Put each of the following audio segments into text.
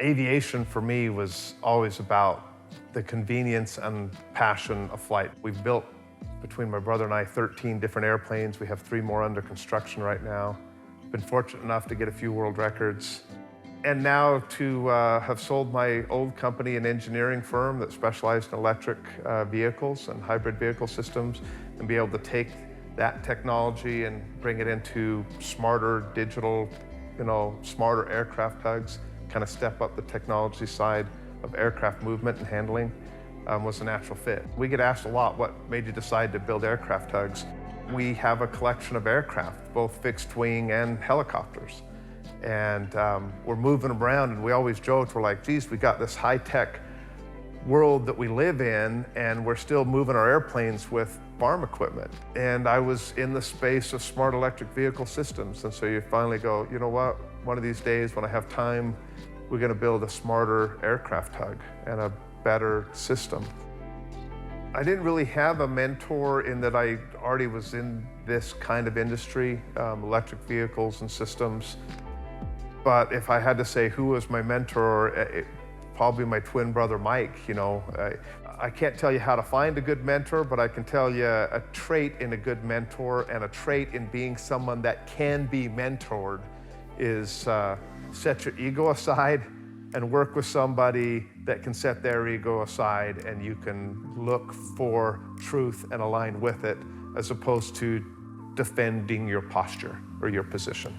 Aviation for me was always about the convenience and passion of flight. We've built, between my brother and I, 13 different airplanes. We have 3 more under construction right now. Been fortunate enough to get a few world records. And now to have sold my old company, an engineering firm that specialized in electric vehicles and hybrid vehicle systems, and be able to take that technology and bring it into smarter digital, smarter aircraft tugs, kind of step up the technology side of aircraft movement and handling, was a natural fit. We get asked a lot, what made you decide to build aircraft tugs? We have a collection of aircraft, both fixed wing and helicopters. And we're moving them around, and we always joke, we're like, geez, we got this high-tech world that we live in, and we're still moving our airplanes with farm equipment. And I was in the space of smart electric vehicle systems, and so you finally go, you know what, one of these days when I have time, we're gonna build a smarter aircraft tug and a better system. I didn't really have a mentor in that I already was in this kind of industry, electric vehicles and systems. But if I had to say who was my mentor, probably my twin brother, Mike. I can't tell you how to find a good mentor, but I can tell you a trait in a good mentor and a trait in being someone that can be mentored is set your ego aside and work with somebody that can set their ego aside, and you can look for truth and align with it, as opposed to defending your posture or your position.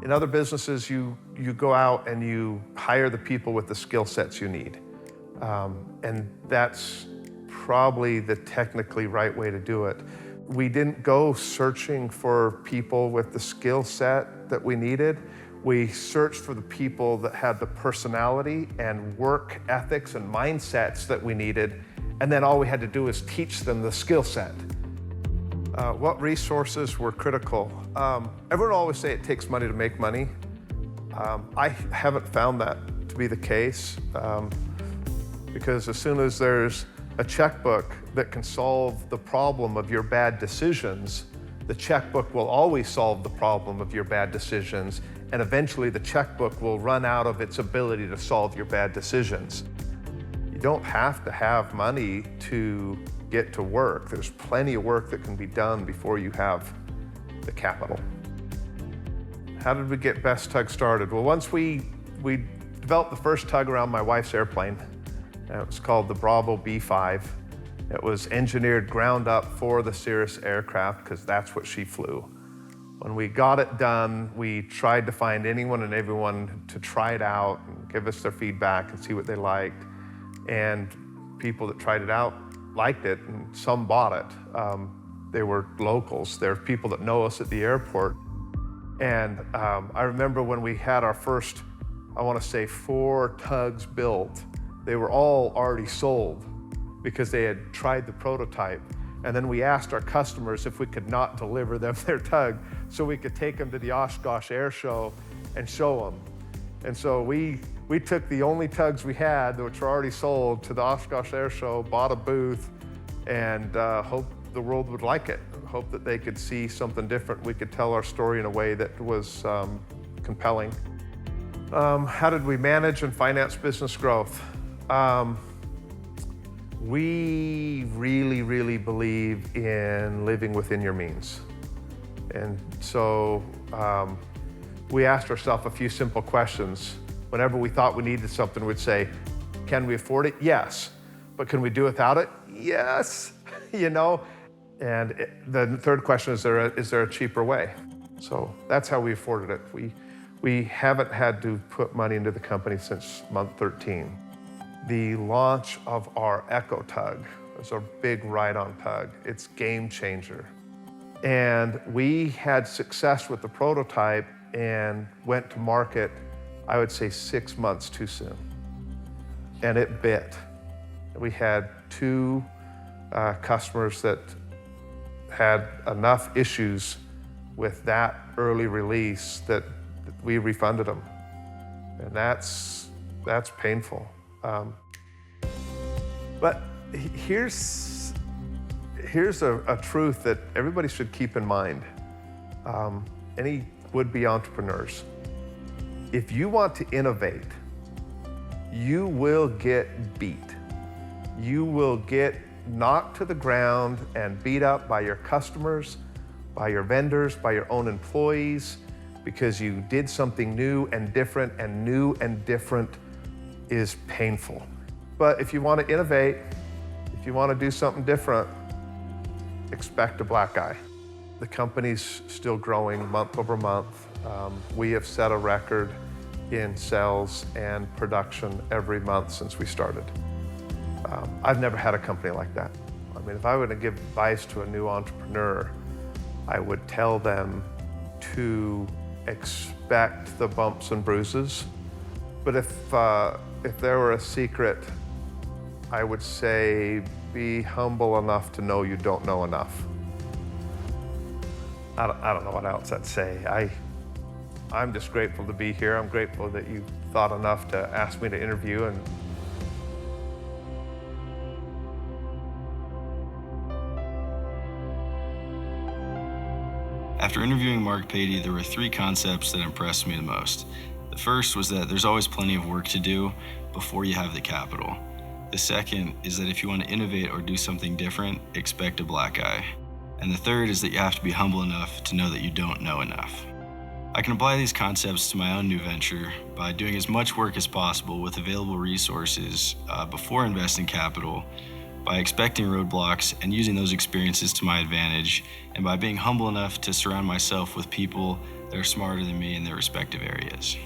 In other businesses, you go out and you hire the people with the skill sets you need. And that's probably the technically right way to do it. We didn't go searching for people with the skill set that we needed. We searched for the people that had the personality and work ethics and mindsets that we needed. And then all we had to do is teach them the skill set. What resources were critical? Everyone always say it takes money to make money. I haven't found that to be the case, because as soon as there's a checkbook that can solve the problem of your bad decisions, the checkbook will always solve the problem of your bad decisions, and eventually the checkbook will run out of its ability to solve your bad decisions. You don't have to have money to get to work. There's plenty of work that can be done before you have the capital. How did we get Best Tug started? Well, once we developed the first tug around my wife's airplane. It was called the Bravo B5. It was engineered ground up for the Cirrus aircraft because that's what she flew. When we got it done, we tried to find anyone and everyone to try it out and give us their feedback and see what they liked. And people that tried it out liked it, and some bought it. They were locals. They're people that know us at the airport. And I remember when we had our first, I want to say 4 tugs built, they were all already sold because they had tried the prototype. And then we asked our customers if we could not deliver them their tug so we could take them to the Oshkosh Air Show and show them. And so we took the only tugs we had, which were already sold, to the Oshkosh Air Show, bought a booth, and hoped the world would like it. Hope that they could see something different. We could tell our story in a way that was compelling. How did we manage and finance business growth? We really believe in living within your means. And so we asked ourselves a few simple questions. Whenever we thought we needed something, we'd say, can we afford it? Yes. But can we do without it? Yes. And the third question is there a cheaper way? So that's how we afforded it. We haven't had to put money into the company since month 13. The launch of our Echo Tug was our big ride-on tug. It's game changer. And we had success with the prototype and went to market, I would say 6 months too soon. And it bit. We had 2 customers that had enough issues with that early release that we refunded them. And that's painful. But here's a truth that everybody should keep in mind. Any would-be entrepreneurs. If you want to innovate, you will get beat. You will get knocked to the ground and beat up by your customers, by your vendors, by your own employees, because you did something new and new and different is painful. But if you want to innovate, if you want to do something different, expect a black eye. The company's still growing month over month. We have set a record in sales and production every month since we started. I've never had a company like that. I mean, if I were to give advice to a new entrepreneur, I would tell them to expect the bumps and bruises. But if there were a secret, I would say be humble enough to know you don't know enough. I don't know what else I'd say. I'm just grateful to be here. I'm grateful that you thought enough to ask me to interview. And after interviewing Mark Patey, there were 3 concepts that impressed me the most. The first was that there's always plenty of work to do before you have the capital. The second is that if you want to innovate or do something different, expect a black eye. And the third is that you have to be humble enough to know that you don't know enough. I can apply these concepts to my own new venture by doing as much work as possible with available resources before investing capital, by expecting roadblocks and using those experiences to my advantage, and by being humble enough to surround myself with people that are smarter than me in their respective areas.